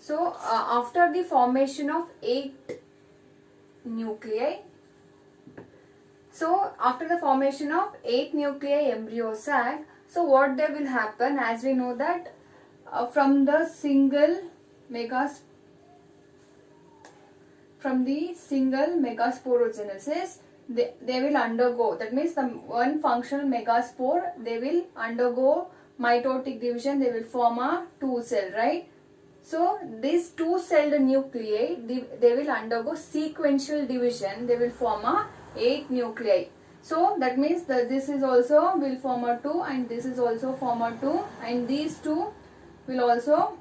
So after the formation of 8 nuclei, so after the formation of 8 nuclei embryo sac, so what they will happen, as we know that from the single megasporogenesis, they will undergo, that means the one functional megaspore, they will undergo mitotic division, they will form a 2 cell, right? So this 2-celled nuclei, they will undergo sequential division, they will form a 8 nuclei. So that means that this is also will form a 2 and this is also form a 2 and these two will also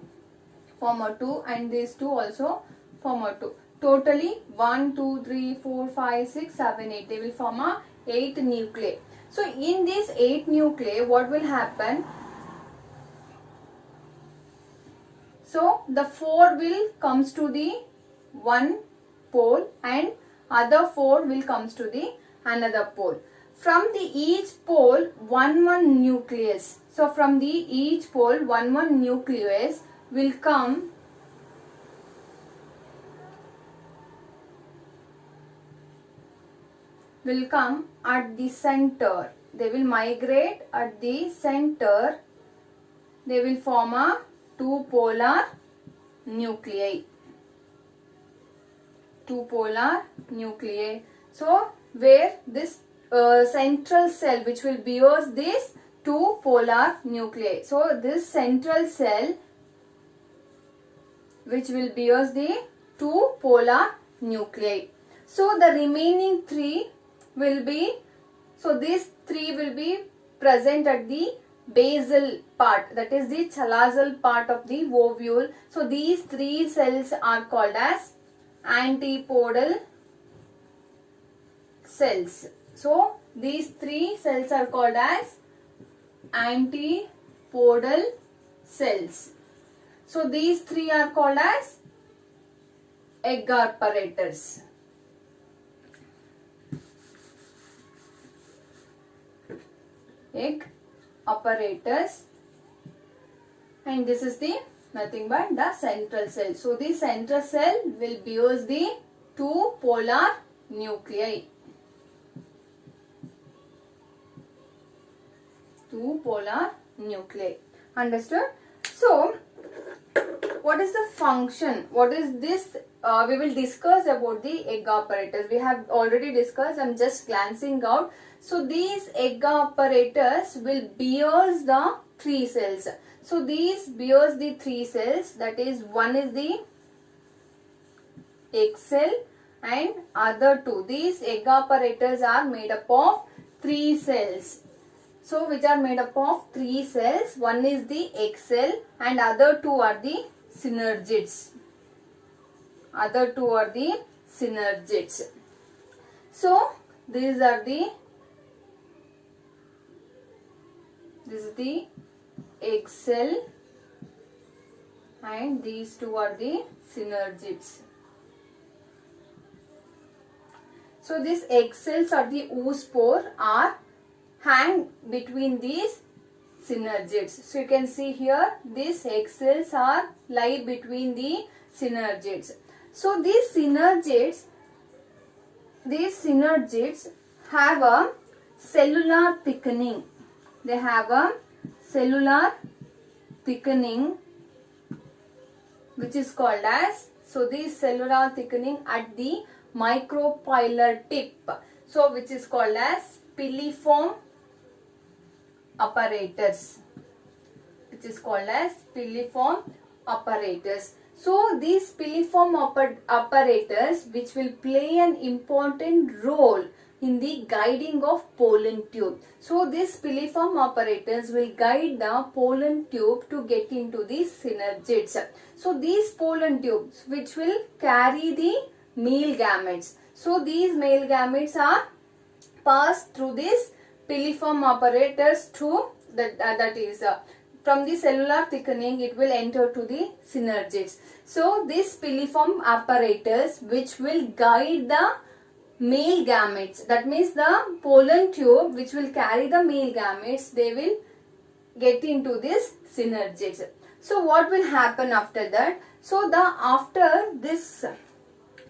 form a 2 and these two also form a 2. Totally 1, 2, 3, 4, 5, 6, 7, 8. They will form a 8 nuclei. So in this 8 nuclei, what will happen? So the 4 will comes to the one pole and other 4 will comes to the another pole. From the each pole, one nucleus. So from the each pole, one nucleus will come at the center. They will migrate at the center. They will form a 2 polar nuclei. 2 polar nuclei. So where this central cell which will bears this 2 polar nuclei. So this central cell which will bears the 2 polar nuclei. So the remaining 3 will be, so these 3 will be present at the basal part, that is the chalazal part of the ovule. So these 3 cells are called as antipodal cells. So these 3 cells are called as antipodal cells. So these 3 are called as egg apparatus. Egg apparatus, and this is the nothing but the central cell. So the central cell will bears the 2 polar nuclei. 2 polar nuclei. Understood? So what is the function? What is this? We will discuss about the egg apparatus. We have already discussed. I am just glancing out. So these egg apparatus will bears the 3 cells. So these bears the 3 cells. That is, one is the egg cell and other 2. These egg apparatus are made up of 3 cells. So which are made up of 3 cells. One is the egg cell and other 2 are the synergids. Other 2 are the synergids. So these are the, this is the egg cell and these 2 are the synergids. So these egg cells or the oospore are hang between these synergids. So you can see here these egg cells are lie between the synergids. So these synergids have a cellular thickening. They have a cellular thickening which is called as, so this cellular thickening at the micropylar tip, so which is called as piliform apparatus, which is called as piliform apparatus. So these piliform apparatus which will play an important role in the guiding of pollen tube. So this piliform apparatus will guide the pollen tube to get into the synergids. So these pollen tubes which will carry the male gametes. So these male gametes are passed through this piliform apparatus to that is from the cellular thickening it will enter to the synergids. So this piliform apparatus which will guide the male gametes, that means the pollen tube which will carry the male gametes, they will get into this synergids. So what will happen after that? So after this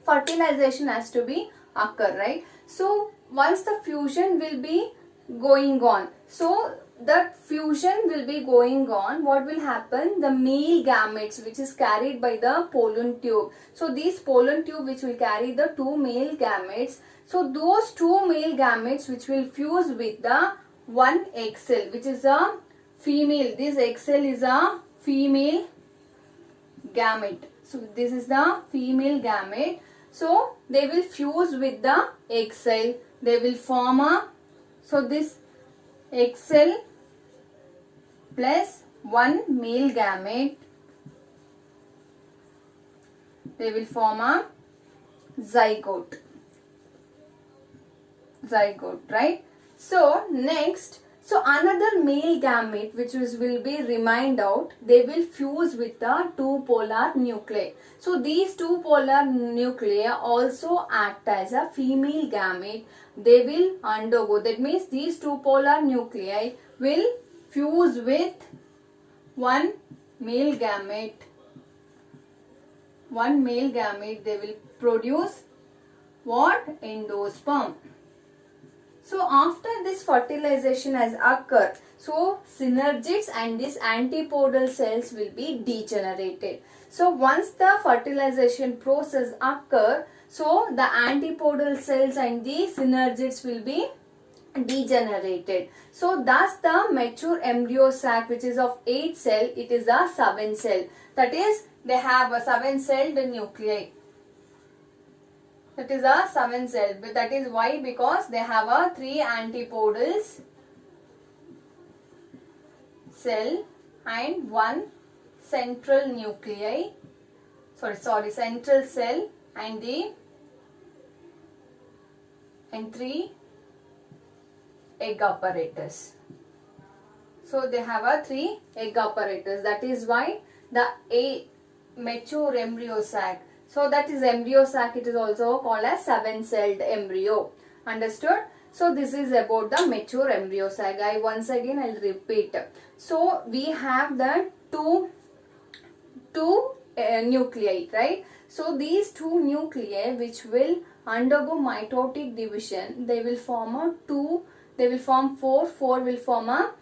fertilization has to be occur, right? So once the fusion will be going on, so that fusion will be going on, what will happen? The male gametes which is carried by the pollen tube. So these pollen tube which will carry the two male gametes. So those two male gametes which will fuse with the one egg cell which is a female. This egg cell is a female gamete. So this is the female gamete. So they will fuse with the egg cell. They will form a, so this egg cell plus one male gamete, they will form a zygote. Zygote, right? So next, so another male gamete which will be remained out, they will fuse with the two polar nuclei. So these two polar nuclei also act as a female gamete. They will undergo, that means these two polar nuclei will fuse with one male gamete. One male gamete, they will produce what? Endosperm. So after this fertilization has occurred, so synergids and these antipodal cells will be degenerated. So once the fertilization process occur, so the antipodal cells and the synergids will be degenerated. So thus the mature embryo sac which is of 8 cell, it is a 7 cell. That is, they have a 7-celled nuclei. That is a 7 cell. But that is why? Because they have a 3 antipodals cell and 1 central nuclei. Central cell and 3 egg apparatus. So they have a 3 egg apparatus. That is why the mature embryo sac. So that is embryo sac, it is also called as 7-celled embryo. Understood? So this is about the mature embryo sac. Once again I'll repeat. So we have the two nuclei, right? So these two nuclei which will undergo mitotic division, they will form a 2, they will form 4, 4 will form a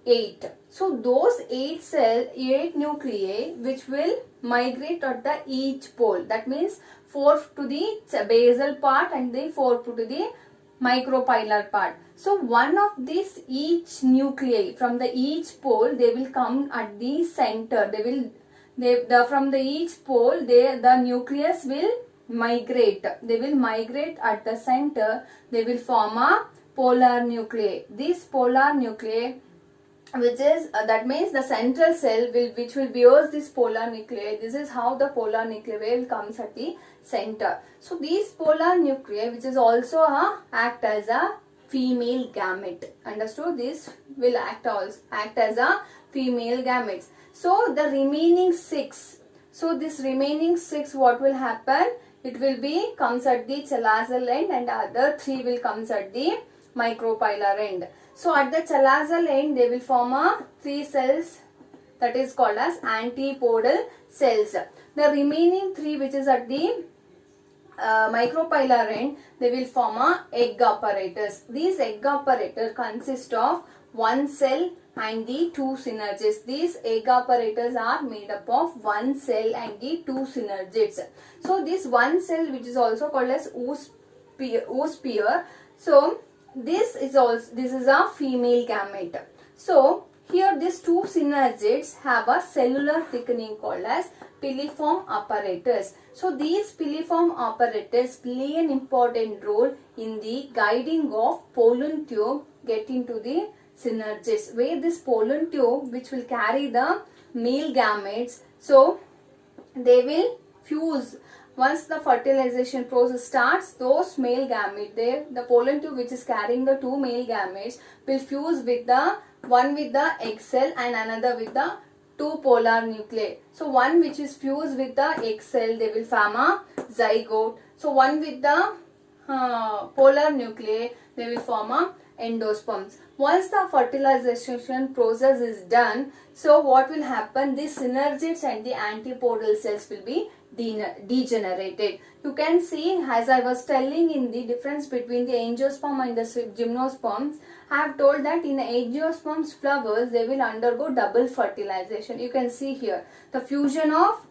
8. So those 8 nuclei which will migrate at the each pole. That means 4 to the basal part and the 4 to the micropylar part. So one of these each nuclei from the each pole, they will come at the center. From the each pole, the nucleus will migrate. They will migrate at the center. They will form a polar nuclei. This polar nuclei, which is that means the central cell which will bears this polar nuclei. This is how the polar nuclei will comes at the center. So these polar nuclei, which is also act as a female gamete. Understood? This will act as a female gametes. So the remaining 6. So this remaining 6, what will happen? It will be comes at the chalazal end and other 3 will comes at the micropylar end. So at the chalazal end, they will form a 3 cells, that is called as antipodal cells. The remaining 3 which is at the micropylar end, they will form a egg apparatus. These egg apparatus consist of 1 cell and the 2 synergids. These egg apparatus are made up of 1 cell and the 2 synergids. So this 1 cell which is also called as oosphere. So this is a female gamete. So here these 2 synergids have a cellular thickening called as piliform apparatus. So these piliform apparatus play an important role in the guiding of pollen tube get into the synergids, where this pollen tube which will carry the male gametes, so they will fuse. Once the fertilization process starts, those male gametes, the pollen tube which is carrying the 2 male gametes will fuse with the one with the egg cell and another with the 2 polar nuclei. So one which is fused with the egg cell, they will form a zygote. So one with the polar nuclei, they will form a endosperms. Once the fertilization process is done, so what will happen? The synergids and the antipodal cells will be degenerated. You can see, as I was telling in the difference between the angiosperm and the gymnosperms, I have told that in angiosperms flowers, they will undergo double fertilization. You can see here the fusion of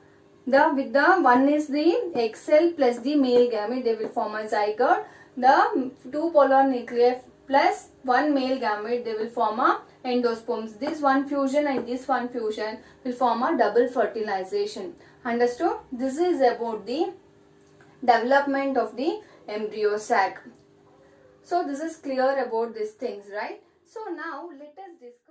with the one is the egg cell plus the male gamete, they will form a zygote. The two polar nuclei plus one male gamete, they will form a endosperms. This one fusion and this one fusion will form a double fertilization. Understood? This is about the development of the embryo sac. So this is clear about these things, right? So now let us discuss